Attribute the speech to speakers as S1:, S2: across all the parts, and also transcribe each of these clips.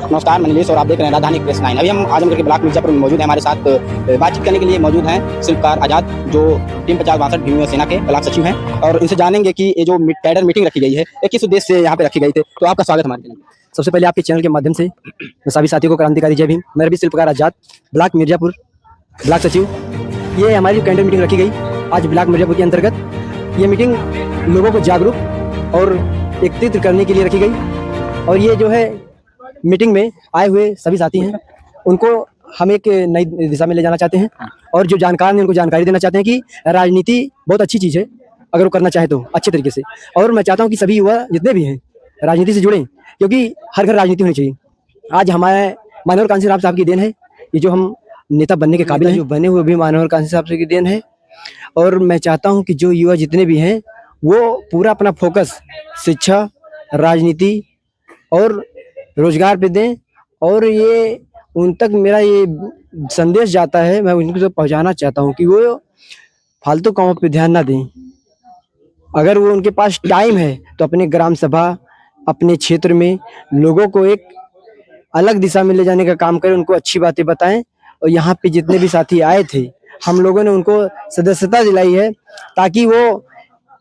S1: नमस्कार, मैं नीलेश और आप देख रहे हैं राजधानी एक्सप्रेस 9। अभी हम आजमगढ़ के ब्लॉक मिर्जापुर में मौजूद हैं। हमारे साथ बातचीत करने के लिए मौजूद हैं शिल्पकार आज़ाद, जो टीम 50-62 भीम सेना के ब्लॉक सचिव हैं, और इनसे जानेंगे कि ये जो कैडर मीटिंग रखी गई है, ये किस उद्देश्य से यहाँ पे रखी गई थी। तो आपका स्वागत हमारे चैनल में।
S2: सबसे पहले आपके चैनल के माध्यम से मैं सभी साथियों को क्रांतिकारी जय भीम। मैं भी शिल्पकार आज़ाद, ब्लॉक मिर्जापुर ब्लॉक सचिव। ये हमारी जो कैंडल मीटिंग रखी गई आज ब्लॉक मिर्जापुर के अंतर्गत, ये मीटिंग लोगों को जागरूक और एकत्रित करने के लिए रखी गई। और ये जो है मीटिंग में आए हुए सभी साथी हैं, उनको हम एक नई दिशा में ले जाना चाहते हैं, और जो जानकार हैं उनको जानकारी देना चाहते हैं कि राजनीति बहुत अच्छी चीज़ है अगर वो करना चाहे तो अच्छे तरीके से। और मैं चाहता हूँ कि सभी युवा जितने भी हैं राजनीति से जुड़ें, क्योंकि हर घर राजनीति होनी चाहिए। आज हमारे मानवर कांसी साहब की देन है, ये जो हम नेता बनने के काबिल हैं, जो बने हुए भी मानवर कांसी साहब की देन है। और मैं चाहता हूं कि जो युवा जितने भी हैं वो पूरा अपना फोकस शिक्षा, राजनीति और रोजगार पे दें। और ये उन तक मेरा ये संदेश जाता है, मैं उनको तो पहुंचाना चाहता हूं कि वो फालतू कामों पे ध्यान ना दें। अगर वो उनके पास टाइम है तो अपने ग्राम सभा, अपने क्षेत्र में लोगों को एक अलग दिशा में ले जाने का काम करें, उनको अच्छी बातें बताएं। और यहाँ पे जितने भी साथी आए थे, हम लोगों ने उनको सदस्यता दिलाई है, ताकि वो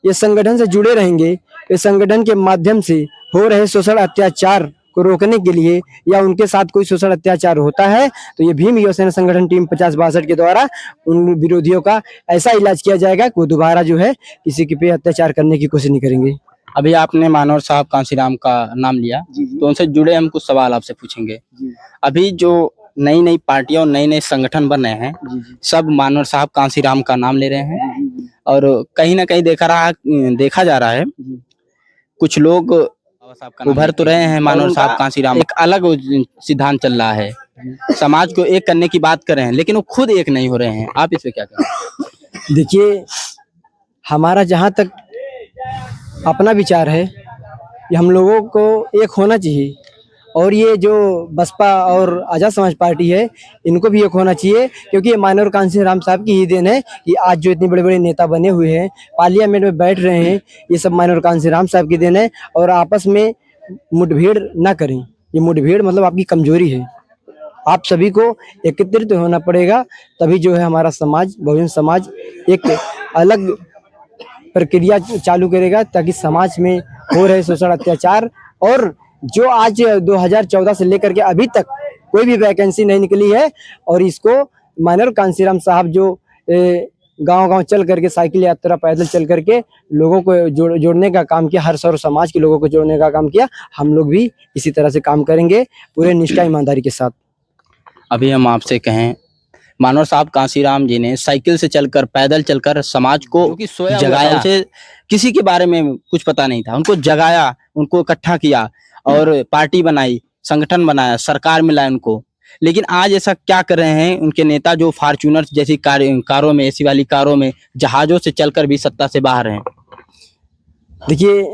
S2: ये संगठन से जुड़े रहेंगे। इस संगठन के माध्यम से हो रहे शोषण अत्याचार को रोकने के लिए, या उनके साथ कोई शोषण अत्याचार होता है तो ये भीम युवा सेना संगठन टीम 50-62 के द्वारा उन विरोधियों का ऐसा इलाज किया जाएगा कि वो दोबारा जो है किसी के पे अत्याचार करने की कोशिश नहीं करेंगे।
S1: अभी आपने मानवर साहब कांसीराम का नाम लिया, तो उनसे जुड़े हम कुछ सवाल आपसे पूछेंगे। अभी जो नई नई पार्टियां और नए नए संगठन बन रहे हैं, सब मानवर साहब कांसीराम का नाम ले रहे हैं, और कहीं ना कहीं देखा जा रहा है कुछ लोग उभर तो रहे हैं। मानवर साहब कांसीराम एक अलग सिद्धांत चल रहा है, समाज को एक करने की बात कर रहे हैं, लेकिन वो खुद एक नहीं हो रहे हैं। आप इस पे क्या कहें?
S2: देखिए, हमारा जहाँ तक अपना विचार है कि हम लोगों को एक होना चाहिए, और ये जो बसपा और आज़ाद समाज पार्टी है इनको भी एक होना चाहिए, क्योंकि ये मानवर कांसीराम साहब की ही देन है कि आज जो इतने बड़े बड़े नेता बने हुए हैं, पार्लियामेंट में बैठ रहे हैं, ये सब मानवर कांसीराम साहब की देन है। और आपस में मुठभेड़ ना करें, ये मुठभेड़ मतलब आपकी कमजोरी है। आप सभी को एकत्रित होना पड़ेगा, तभी जो है हमारा समाज, बहुजन समाज एक अलग प्रक्रिया चालू करेगा, ताकि समाज में हो रहे शोषण अत्याचार, और जो आज 2014 से लेकर के अभी तक कोई भी वैकेंसी नहीं निकली है, और इसको मानवर कांसीराम साहब जो गांव-गांव चल करके साइकिल यात्रा पैदल चल करके लोगों को जोड़ने का काम किया, हर सर्व समाज के लोगों को जोड़ने का काम किया। हम लोग भी इसी तरह से काम करेंगे पूरे निष्ठा ईमानदारी के साथ।
S1: अभी हम आपसे कहें, मानवर साहब कांसीराम जी ने साइकिल से चलकर, पैदल चलकर समाज को जगाया। उसे किसी के बारे में कुछ पता नहीं था, उनको जगाया, उनको इकट्ठा किया और पार्टी बनाई, संगठन बनाया, सरकार में लाया उनको। लेकिन आज ऐसा क्या कर रहे हैं उनके नेता, जो फॉर्च्यूनर जैसी कारों में, एसी वाली कारों में, जहाजों से चलकर भी सत्ता से बाहर हैं।
S2: देखिए,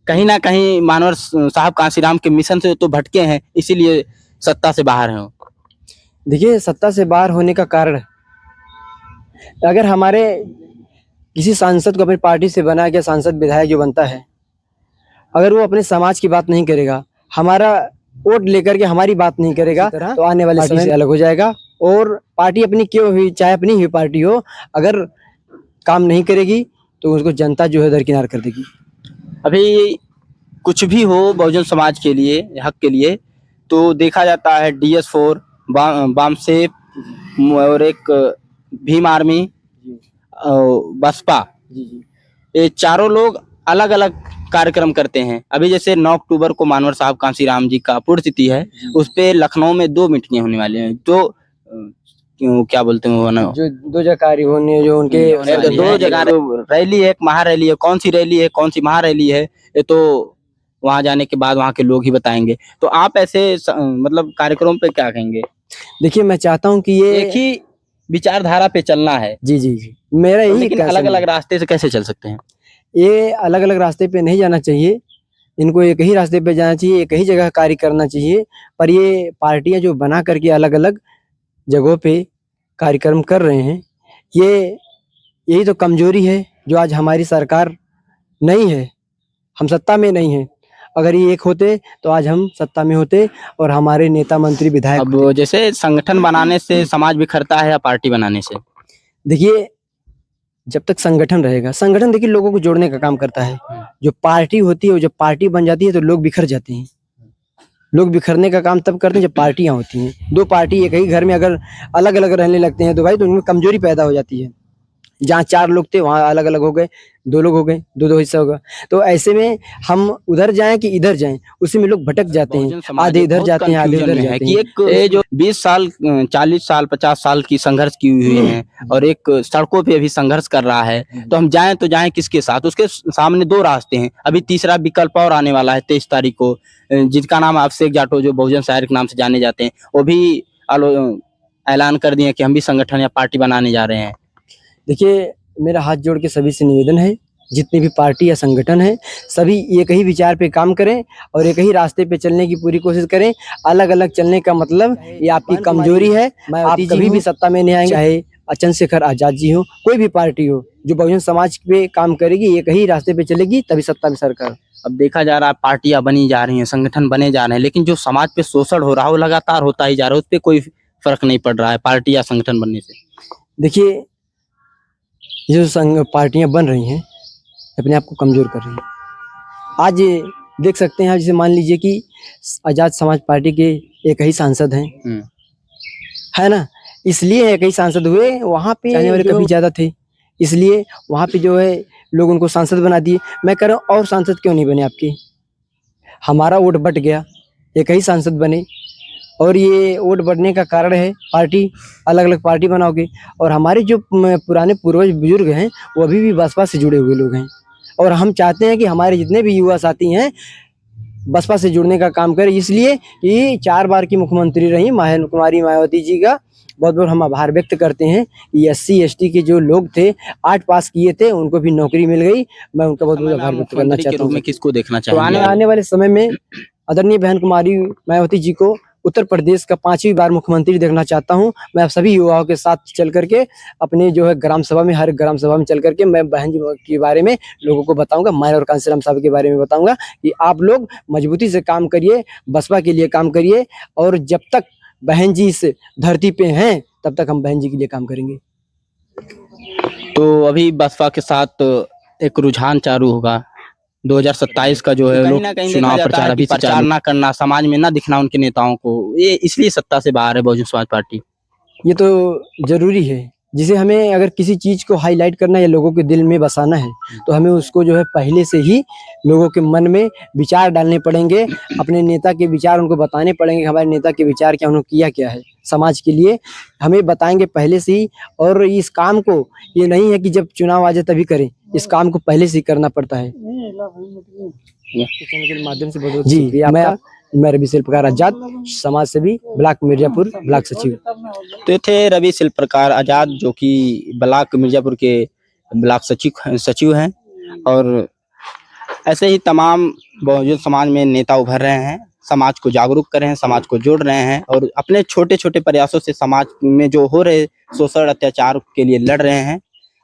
S1: कहीं ना कहीं मानवर साहब कांसीराम के मिशन से तो भटके हैं, इसीलिए सत्ता से बाहर हैं।
S2: देखिए, सत्ता से बाहर होने का कारण, अगर हमारे किसी सांसद को अपनी पार्टी से बना गया सांसद विधायक जो बनता है, अगर वो अपने समाज की बात नहीं करेगा, हमारा वोट लेकर के हमारी बात नहीं करेगा, तो आने वाले समय से अलग हो जाएगा। और पार्टी अपनी क्यों हुई, चाहे अपनी ही पार्टी हो, अगर काम नहीं करेगी तो उसको जनता जो है दरकिनार कर देगी।
S1: अभी कुछ भी हो बहुजन समाज के लिए, हक के लिए, तो देखा जाता है DS4, बामसेफ और एक भीम आर्मी, बसपा, ये चारों लोग अलग अलग कार्यक्रम करते हैं। अभी जैसे 9 अक्टूबर को मानवर साहब कांसीराम जी का पुण्यतिथि है, उस पे लखनऊ में 2 मीटिंगें होने वाली हैं। जो क्या बोलते हैं वो ना,
S2: जो 2 जगह कार्य होने, जो उनके
S1: 2 जगह रैली है, एक महारैली है। कौन सी रैली है, कौन सी महारैली है, ये तो वहां जाने के बाद वहां के लोग ही बताएंगे। तो आप ऐसे मतलब कार्यक्रम पे क्या कहेंगे?
S2: देखिए, मैं चाहता हूं कि ये
S1: एक ही विचारधारा पे चलना है।
S2: जी, मेरा यही,
S1: लेकिन अलग अलग रास्ते से कैसे चल सकते हैं?
S2: ये अलग अलग रास्ते पे नहीं जाना चाहिए, इनको एक ही रास्ते पे जाना चाहिए, एक ही जगह कार्य करना चाहिए। पर ये पार्टियां जो बना करके अलग अलग जगहों पे कार्यक्रम कर रहे हैं, यही तो कमजोरी है जो आज हमारी सरकार नहीं है, हम सत्ता में नहीं है। अगर ये एक होते तो आज हम सत्ता में होते और हमारे नेता मंत्री विधायक
S1: अब जैसे संगठन बनाने से समाज बिखरता है या पार्टी बनाने से?
S2: देखिए, जब तक संगठन रहेगा, संगठन देखिए लोगों को जोड़ने का काम करता है। जो पार्टी होती है, जब पार्टी बन जाती है तो लोग बिखर जाते हैं। लोग बिखरने का काम तब करते हैं जब पार्टियां होती हैं। दो पार्टी एक ही घर में अगर अलग अलग रहने लगते हैं तो भाई तो उनमें कमजोरी पैदा हो जाती है। जहाँ 4 लोग थे वहाँ अलग अलग हो गए, 2 लोग हो गए, 2-2 हिस्सा होगा। तो ऐसे में हम उधर जाएं कि इधर जाएं, उसी में लोग भटक जाते हैं, आधे इधर जाते हैं, आधे उधर जाते
S1: कि
S2: हैं।
S1: एक ये जो 20 साल 40 साल 50 साल की संघर्ष की हुई है और एक सड़कों पे भी संघर्ष कर रहा है, तो हम जाएं तो जाएं किसके साथ? उसके सामने 2 रास्ते हैं। अभी तीसरा विकल्प और आने वाला है 23 तारीख को, जिसका नाम अभिषेक जाटव जो बहुजन शायर के नाम से जाने जाते हैं, वो भी ऐलान कर दिए कि हम भी संगठन या पार्टी बनाने जा रहे हैं।
S2: देखिए, मेरा हाथ जोड़ के सभी से निवेदन है, जितनी भी पार्टी या संगठन है, सभी एक ही विचार पे काम करें और एक ही रास्ते पे चलने की पूरी कोशिश करें। अलग अलग चलने का मतलब ये आपकी कमजोरी है। आप कभी भी सत्ता में नहीं आएंगे, चाहे चंद्रशेखर आजाद जी हो, कोई भी पार्टी हो, जो बहुजन समाज पे काम करेगी, एक ही रास्ते पे चलेगी, तभी सत्ता में सरकार।
S1: अब देखा जा रहा है पार्टियां बनी जा रही हैं, संगठन बने जा रहे हैं, लेकिन जो समाज पे शोषण हो रहा है वो लगातार होता ही जा रहा है। उस पर कोई फर्क नहीं पड़ रहा है पार्टी या संगठन बनने से।
S2: देखिए, जो पार्टियां बन रही हैं अपने आप को कमजोर कर रही हैं। आज देख सकते हैं आप, जैसे मान लीजिए कि आजाद समाज पार्टी के एक ही सांसद हैं, है ना। इसलिए एक ही सांसद हुए, वहाँ पे जाने वाले कभी ज्यादा थे, इसलिए वहाँ पे जो है लोग उनको सांसद बना दिए। मैं कह रहा हूँ और सांसद क्यों नहीं बने आपके? हमारा वोट बट गया, एक ही सांसद बने, और ये वोट बढ़ने का कारण है पार्टी, अलग अलग पार्टी बनाओगे। और हमारे जो पुराने पूर्वज बुजुर्ग हैं वो अभी भी बसपा से जुड़े हुए लोग हैं, और हम चाहते हैं कि हमारे जितने भी युवा साथी हैं बसपा से जुड़ने का काम करें। इसलिए कि 4 बार की मुख्यमंत्री रही कुमारी मायावती जी का बहुत बहुत हम आभार व्यक्त करते हैं कि SC ST के जो लोग थे 8 पास किए थे, उनको भी नौकरी मिल गई। मैं उनका बहुत बहुत आभार व्यक्त करना चाहता हूँ।
S1: किसको देखना
S2: तो
S1: चाहेंगे?
S2: आने वाले समय में आदरणीय बहन कुमारी मायावती जी को उत्तर प्रदेश का 5वीं बार मुख्यमंत्री देखना चाहता हूं। मैं सभी युवाओं के साथ चल करके अपने जो है ग्राम सभा में, हर ग्राम सभा में चल करके मैं बहन जी के बारे में लोगों को बताऊंगा, मैं और कांसीराम साहब के बारे में बताऊंगा कि आप लोग मजबूती से काम करिए, बसपा के लिए काम करिए, और जब तक बहन जी इस धरती पे हैं तब तक हम बहन जी के लिए काम करेंगे।
S1: तो अभी बसपा के साथ एक रुझान चालू होगा 2027 का, जो है लोग चुनाव प्रचार अभी प्रचार ना करना, समाज में ना दिखना उनके नेताओं को, ये इसलिए सत्ता से बाहर है बहुजन समाज पार्टी।
S2: ये तो जरूरी है, जिसे हमें अगर किसी चीज को हाईलाइट करना या लोगों के दिल में बसाना है तो हमें उसको जो है पहले से ही लोगों के मन में विचार डालने पड़ेंगे, अपने नेता के विचार उनको बताने पड़ेंगे, हमारे नेता के विचार क्या, उन्होंने किया क्या है समाज के लिए, हमें बताएंगे पहले से ही। और इस काम को ये नहीं है कि जब चुनाव आ जाए तभी करें, इस काम को पहले से ही करना पड़ता है। चैनल के माध्यम से बहुत जी मैं रवि शिल्पकार आजाद, समाज सेवी, ब्लॉक मिर्जापुर, ब्लॉक सचिव।
S1: तो ये थे रवि शिल्पकार आजाद, जो कि ब्लॉक मिर्जापुर के ब्लॉक सचिव हैं, और ऐसे ही तमाम बहुजन समाज में नेता उभर रहे हैं, समाज को जागरूक कर रहे हैं, समाज को जोड़ रहे हैं, और अपने छोटे छोटे प्रयासों से समाज में जो हो रहे शोषण अत्याचार के लिए लड़ रहे हैं।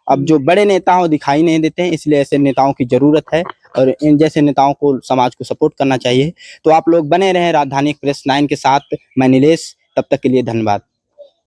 S1: अब जो बड़े नेता हो दिखाई नहीं देते हैं, इसलिए ऐसे नेताओं की जरूरत है, और इन जैसे नेताओं को समाज को सपोर्ट करना चाहिए। तो आप लोग बने रहें राजधानी एक्सप्रेस 9 के साथ। मैं नीलेश, तब तक के लिए धन्यवाद।